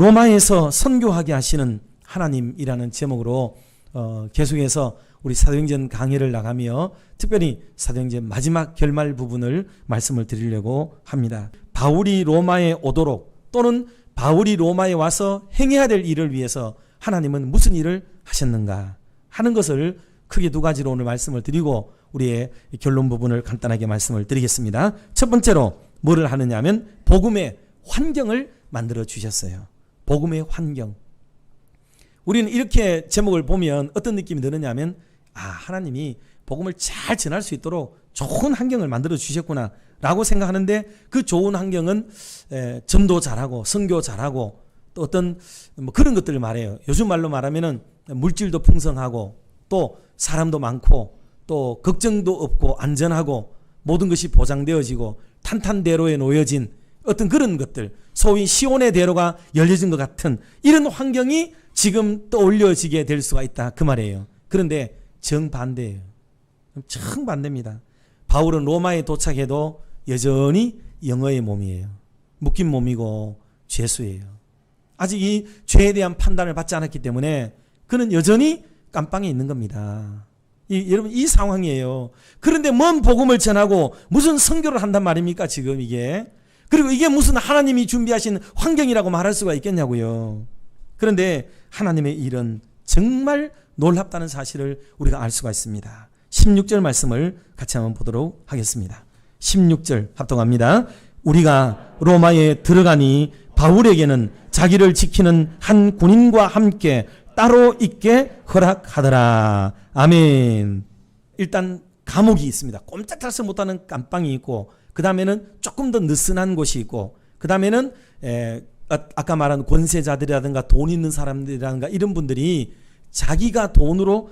로마에서 선교하게 하시는 하나님이라는 제목으로 계속해서 우리 사도행전 강해를 나가며 특별히 사도행전 마지막 결말 부분을 말씀을 드리려고 합니다. 바울이 로마에 오도록 또는 바울이 로마에 와서 행해야 될 일을 위해서 하나님은 무슨 일을 하셨는가 하는 것을 크게 두 가지로 오늘 말씀을 드리고 우리의 결론 부분을 간단하게 말씀을 드리겠습니다. 첫 번째로 뭐를 하느냐 하면 복음의 환경을 만들어 주셨어요. 복음의 환경. 우리는 이렇게 제목을 보면 어떤 느낌이 드느냐 하면 하나님이 복음을 잘 전할 수 있도록 좋은 환경을 만들어 주셨구나 라고 생각하는데 그 좋은 환경은 전도 잘하고 선교 잘하고 또 어떤 그런 것들을 말해요. 요즘 말로 말하면은 물질도 풍성하고 또 사람도 많고 또 걱정도 없고 안전하고 모든 것이 보장되어지고 탄탄대로에 놓여진 어떤 그런 것들, 소위 시온의 대로가 열려진 것 같은 이런 환경이 지금 떠올려지게 될 수가 있다 그 말이에요. 그런데 정반대예요. 정반대입니다. 바울은 로마에 도착해도 여전히 영어의 몸이에요. 묶인 몸이고 죄수예요. 아직 이 죄에 대한 판단을 받지 않았기 때문에 그는 여전히 깜빵에 있는 겁니다. 여러분 이 상황이에요. 그런데 뭔 복음을 전하고 무슨 선교를 한단 말입니까 지금 이게. 그리고 이게 무슨 하나님이 준비하신 환경이라고 말할 수가 있겠냐고요. 그런데 하나님의 일은 정말 놀랍다는 사실을 우리가 알 수가 있습니다. 16절 말씀을 같이 한번 보도록 하겠습니다. 16절 합독합니다. 우리가 로마에 들어가니 바울에게는 자기를 지키는 한 군인과 함께 따로 있게 허락하더라. 아멘. 일단 감옥이 있습니다. 꼼짝달싹 못하는 깜빵이 있고 그 다음에는 조금 더 느슨한 곳이 있고 그 다음에는 아까 말한 권세자들이라든가 돈 있는 사람들이라든가 이런 분들이 자기가 돈으로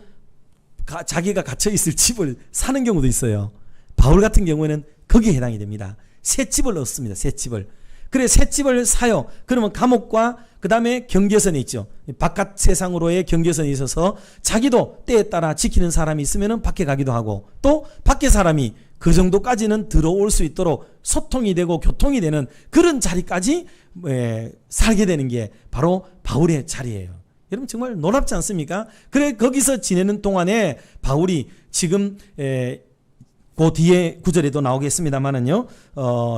자기가 갇혀 있을 집을 사는 경우도 있어요. 바울 같은 경우에는 거기에 해당이 됩니다. 새 집을 얻습니다. 새 집을. 그래 새 집을 사요. 그러면 감옥과 그 다음에 경계선이 있죠. 바깥 세상으로의 경계선이 있어서 자기도 때에 따라 지키는 사람이 있으면 밖에 가기도 하고 또 밖에 사람이 그 정도까지는 들어올 수 있도록 소통이 되고 교통이 되는 그런 자리까지 살게 되는 게 바로 바울의 자리예요. 여러분 정말 놀랍지 않습니까? 그래 거기서 지내는 동안에 바울이 지금 그 뒤에 구절에도 나오겠습니다만은요.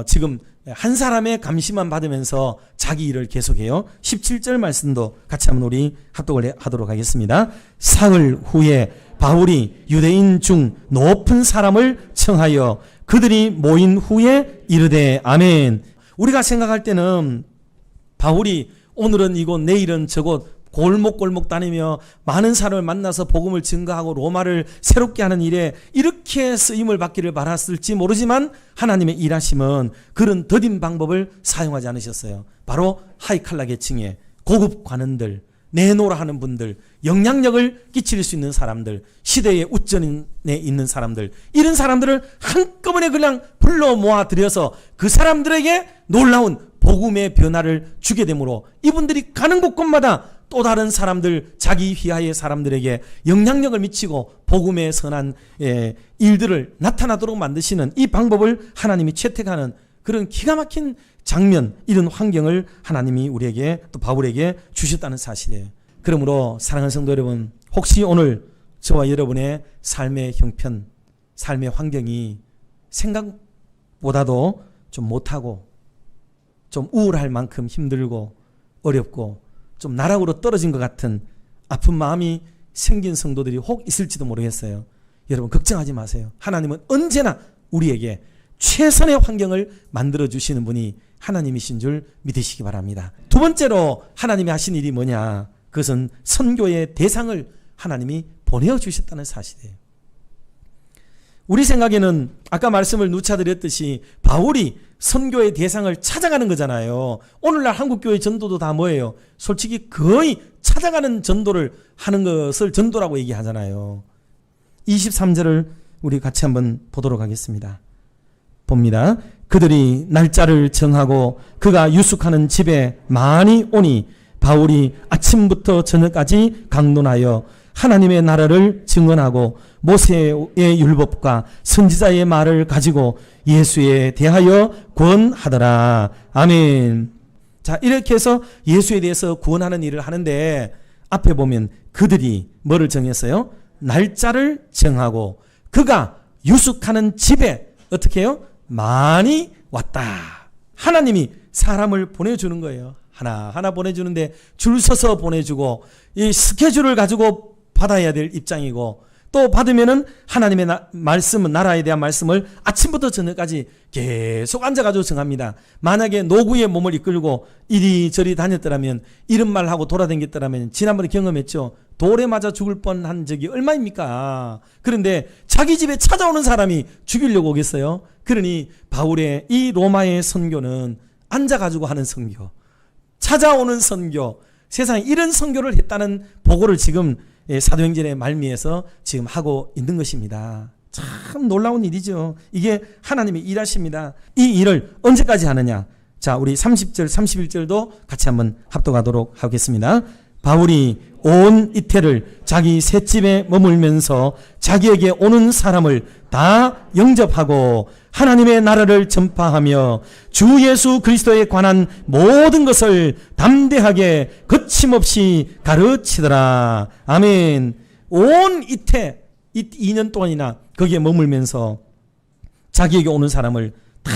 지금 한 사람의 감시만 받으면서 자기 일을 계속해요. 17절 말씀도 같이 한번 우리 합독을 하도록 하겠습니다. 사흘 후에 바울이 유대인 중 높은 사람을 청하여 그들이 모인 후에 이르되 아멘. 우리가 생각할 때는 바울이 오늘은 이곳 내일은 저곳 골목골목 다니며 많은 사람을 만나서 복음을 증거하고 로마를 새롭게 하는 일에 이렇게 쓰임을 받기를 바랐을지 모르지만 하나님의 일하심은 그런 더딘 방법을 사용하지 않으셨어요. 바로 하이칼라 계층의 고급 관원들, 내노라 하는 분들, 영향력을 끼칠 수 있는 사람들, 시대의 우전에 있는 사람들, 이런 사람들을 한꺼번에 그냥 불러 모아들여서 그 사람들에게 놀라운 복음의 변화를 주게 되므로 이분들이 가는 곳곳마다 또 다른 사람들, 자기 휘하의 사람들에게 영향력을 미치고 복음의 선한 일들을 나타나도록 만드시는 이 방법을 하나님이 채택하는 그런 기가 막힌 장면, 이런 환경을 하나님이 우리에게 또 바울에게 주셨다는 사실이에요. 그러므로 사랑하는 성도 여러분, 혹시 오늘 저와 여러분의 삶의 형편, 삶의 환경이 생각보다도 좀 못하고 좀 우울할 만큼 힘들고 어렵고 좀 나락으로 떨어진 것 같은 아픈 마음이 생긴 성도들이 혹 있을지도 모르겠어요. 여러분 걱정하지 마세요. 하나님은 언제나 우리에게 최선의 환경을 만들어주시는 분이 하나님이신 줄 믿으시기 바랍니다. 두 번째로 하나님이 하신 일이 뭐냐? 그것은 선교의 대상을 하나님이 보내주셨다는 사실이에요. 우리 생각에는 아까 말씀을 누차 드렸듯이 바울이 선교의 대상을 찾아가는 거잖아요. 오늘날 한국교회 전도도 다 뭐예요? 솔직히 거의 찾아가는 전도를 하는 것을 전도라고 얘기하잖아요. 23절을 우리 같이 한번 보도록 하겠습니다. 봅니다. 그들이 날짜를 정하고 그가 유숙하는 집에 많이 오니 바울이 아침부터 저녁까지 강론하여 하나님의 나라를 증언하고 모세의 율법과 선지자의 말을 가지고 예수에 대하여 권하더라. 아멘. 자, 이렇게 해서 예수에 대해서 구원하는 일을 하는데 앞에 보면 그들이 뭐를 정했어요? 날짜를 정하고 그가 유숙하는 집에 어떻게 해요? 많이 왔다. 하나님이 사람을 보내주는 거예요. 하나하나 보내주는데 줄 서서 보내주고 이 스케줄을 가지고 받아야 될 입장이고 또 받으면은 하나님의 말씀은 나라에 대한 말씀을 아침부터 저녁까지 계속 앉아가지고 정합니다. 만약에 노구의 몸을 이끌고 이리저리 다녔더라면 이런 말 하고 돌아다녔더라면 지난번에 경험했죠. 돌에 맞아 죽을 뻔한 적이 얼마입니까? 그런데 자기 집에 찾아오는 사람이 죽이려고 오겠어요? 그러니 바울의 이 로마의 선교는 앉아가지고 하는 선교, 찾아오는 선교, 세상에 이런 선교를 했다는 보고를 지금 사도행전의 말미에서 지금 하고 있는 것입니다. 참 놀라운 일이죠. 이게 하나님의 일하십니다. 이 일을 언제까지 하느냐? 자, 우리 30절, 31절도 같이 한번 합독하도록 하겠습니다. 바울이 온 이태를 자기 셋집에 머물면서 자기에게 오는 사람을 다 영접하고 하나님의 나라를 전파하며 주 예수 그리스도에 관한 모든 것을 담대하게 거침없이 가르치더라. 아멘. 온 이태 2년 동안이나 거기에 머물면서 자기에게 오는 사람을 다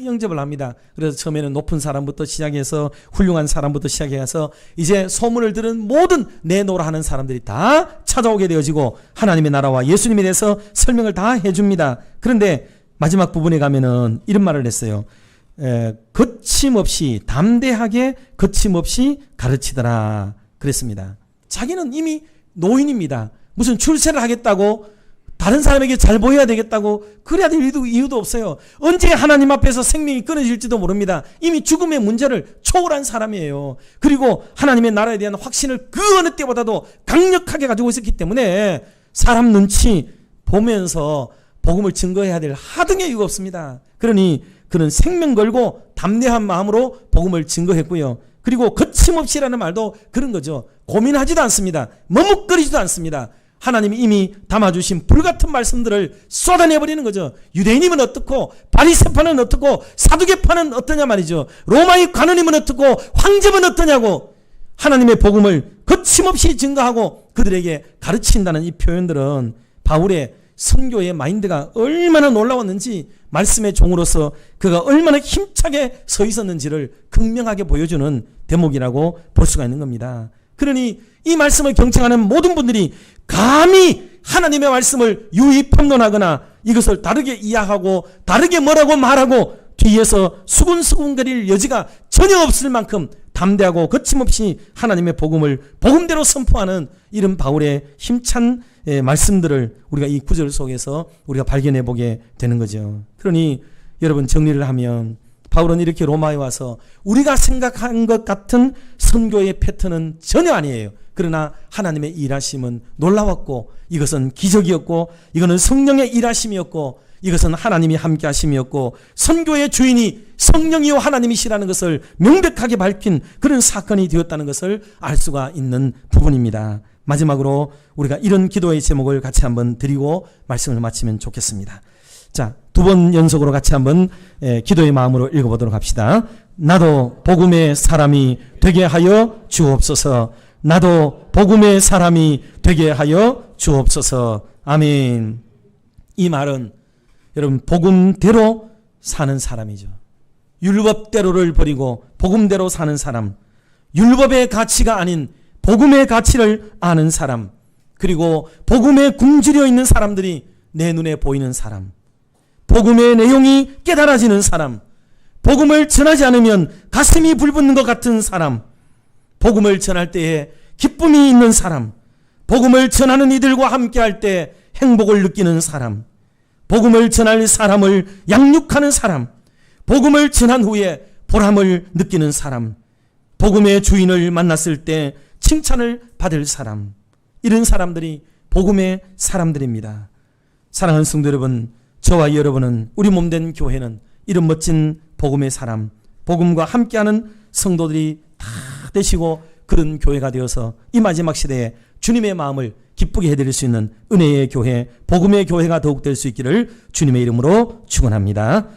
영접을 합니다. 그래서 처음에는 높은 사람부터 시작해서 훌륭한 사람부터 시작해서 이제 소문을 들은 모든 내노라 하는 사람들이 다 찾아오게 되어지고 하나님의 나라와 예수님에 대해서 설명을 다 해줍니다. 그런데 마지막 부분에 가면은 이런 말을 했어요. 거침없이 담대하게 거침없이 가르치더라 그랬습니다. 자기는 이미 노인입니다. 무슨 출세를 하겠다고 다른 사람에게 잘 보여야 되겠다고 그래야 될 이유도 없어요. 언제 하나님 앞에서 생명이 끊어질지도 모릅니다. 이미 죽음의 문제를 초월한 사람이에요. 그리고 하나님의 나라에 대한 확신을 그 어느 때보다도 강력하게 가지고 있었기 때문에 사람 눈치 보면서 복음을 증거해야 될 하등의 이유가 없습니다. 그러니 그는 생명 걸고 담대한 마음으로 복음을 증거했고요. 그리고 거침없이라는 말도 그런 거죠. 고민하지도 않습니다. 머뭇거리지도 않습니다. 하나님이 이미 담아주신 불같은 말씀들을 쏟아내버리는 거죠. 유대인이면 어떻고 바리새파는 어떻고 사두개파는 어떠냐 말이죠. 로마의 관원이면 어떻고 황제면 어떠냐고 하나님의 복음을 거침없이 증거하고 그들에게 가르친다는 이 표현들은 바울의 선교의 마인드가 얼마나 놀라웠는지 말씀의 종으로서 그가 얼마나 힘차게 서 있었는지를 극명하게 보여주는 대목이라고 볼 수가 있는 겁니다. 그러니 이 말씀을 경청하는 모든 분들이 감히 하나님의 말씀을 유의 평론하거나 이것을 다르게 이해하고 다르게 뭐라고 말하고 뒤에서 수군수군거릴 여지가 전혀 없을 만큼 담대하고 거침없이 하나님의 복음을 복음대로 선포하는 이런 바울의 힘찬 말씀들을 우리가 이 구절 속에서 우리가 발견해 보게 되는 거죠. 그러니 여러분 정리를 하면 바울은 이렇게 로마에 와서 우리가 생각한 것 같은 선교의 패턴은 전혀 아니에요. 그러나 하나님의 일하심은 놀라웠고 이것은 기적이었고 이거는 성령의 일하심이었고 이것은 하나님이 함께 하심이었고 선교의 주인이 성령이요 하나님이시라는 것을 명백하게 밝힌 그런 사건이 되었다는 것을 알 수가 있는 부분입니다. 마지막으로 우리가 이런 기도의 제목을 같이 한번 드리고 말씀을 마치면 좋겠습니다. 자, 두 번 연속으로 같이 한번 기도의 마음으로 읽어보도록 합시다. 나도 복음의 사람이 되게 하여 주옵소서. 나도 복음의 사람이 되게 하여 주옵소서. 아멘. 이 말은 여러분 복음대로 사는 사람이죠. 율법대로를 버리고 복음대로 사는 사람, 율법의 가치가 아닌 복음의 가치를 아는 사람, 그리고 복음에 굶주려 있는 사람들이 내 눈에 보이는 사람, 복음의 내용이 깨달아지는 사람, 복음을 전하지 않으면 가슴이 불붙는 것 같은 사람, 복음을 전할 때에 기쁨이 있는 사람, 복음을 전하는 이들과 함께할 때 행복을 느끼는 사람, 복음을 전할 사람을 양육하는 사람, 복음을 전한 후에 보람을 느끼는 사람, 복음의 주인을 만났을 때 칭찬을 받을 사람, 이런 사람들이 복음의 사람들입니다. 사랑하는 성도 여러분, 저와 여러분은 우리 몸된 교회는 이런 멋진 복음의 사람, 복음과 함께하는 성도들이 다 되시고 그런 교회가 되어서 이 마지막 시대에 주님의 마음을 기쁘게 해드릴 수 있는 은혜의 교회, 복음의 교회가 더욱 될 수 있기를 주님의 이름으로 축원합니다.